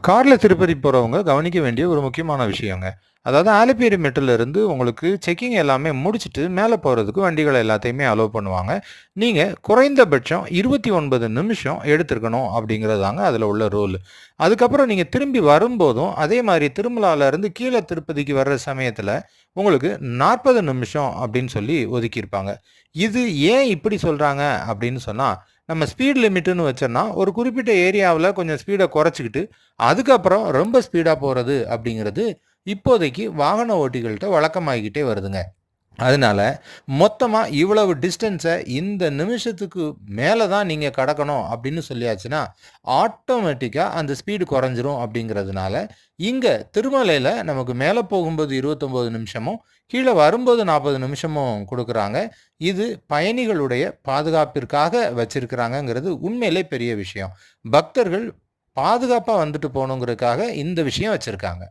கார்ல திருப்பதி போறவங்க கவனிக்க வேண்டிய ஒரு முக்கியமான விஷயங்க. அதாவது ஆலிப்பேரி மெட்டுல இருந்து உங்களுக்கு செக்கிங் எல்லாமே முடிச்சுட்டு மேல போறதுக்கு வண்டிகள எல்லாத்தையுமே அலோவ் பண்ணுவாங்க. நீங்க குறைந்தபட்சம் 29 நிமிஷம் எடுத்திருக்கணும் அப்படிங்கிறதுதாங்க அதுல உள்ள ரூல். அதுக்கப்புறம் நீங்க திரும்பி வரும்போதும் அதே மாரி திருமலால இருந்து கீழ திருப்பதிக்கு வர்ற சமயத்துல உங்களுக்கு 40 நிமிஷம் அப்படின்னு சொல்லி ஒதுக்கியிருப்பாங்க. இது ஏன் இப்படி சொல்றாங்க அப்படின்னு சொன்னா, நம்ம ஸ்பீட் லிமிட்ன்னு வச்சோம்னா, ஒரு குறிப்பிட்ட ஏரியாவுல கொஞ்சம் ஸ்பீட குறைச்சுக்கிட்டு அதுக்கப்புறம் ரொம்ப ஸ்பீடா போறது அப்படிங்கிறது இப்போதைக்கு வாகன ஓட்டிகள்ட்ட வழக்கமாகிக்கிட்டே வருதுங்க. அதனால மொத்தமா இவ்வளவு டிஸ்டன்ஸ இந்த நிமிஷத்துக்கு மேல தான் நீங்க கடக்கணும் அப்படின்னு சொல்லியாச்சுன்னா, ஆட்டோமேட்டிக்கா அந்த ஸ்பீடு குறைஞ்சிரும் அப்படிங்கிறதுனால, இங்க திருமலையில நமக்கு மேல போகும்போது 29 நிமிஷமும், கீழ வரும்போது 40 நிமிஷமும் குடுக்குறாங்க. இது பயணிகளுடைய பாதுகாப்பிற்காக வச்சிருக்கிறாங்கங்கிறது உண்மையிலே பெரிய விஷயம். பக்தர்கள் பாதுகாப்பா வந்துட்டு போணுங்கிறதுக்காக இந்த விஷயம் வச்சிருக்காங்க.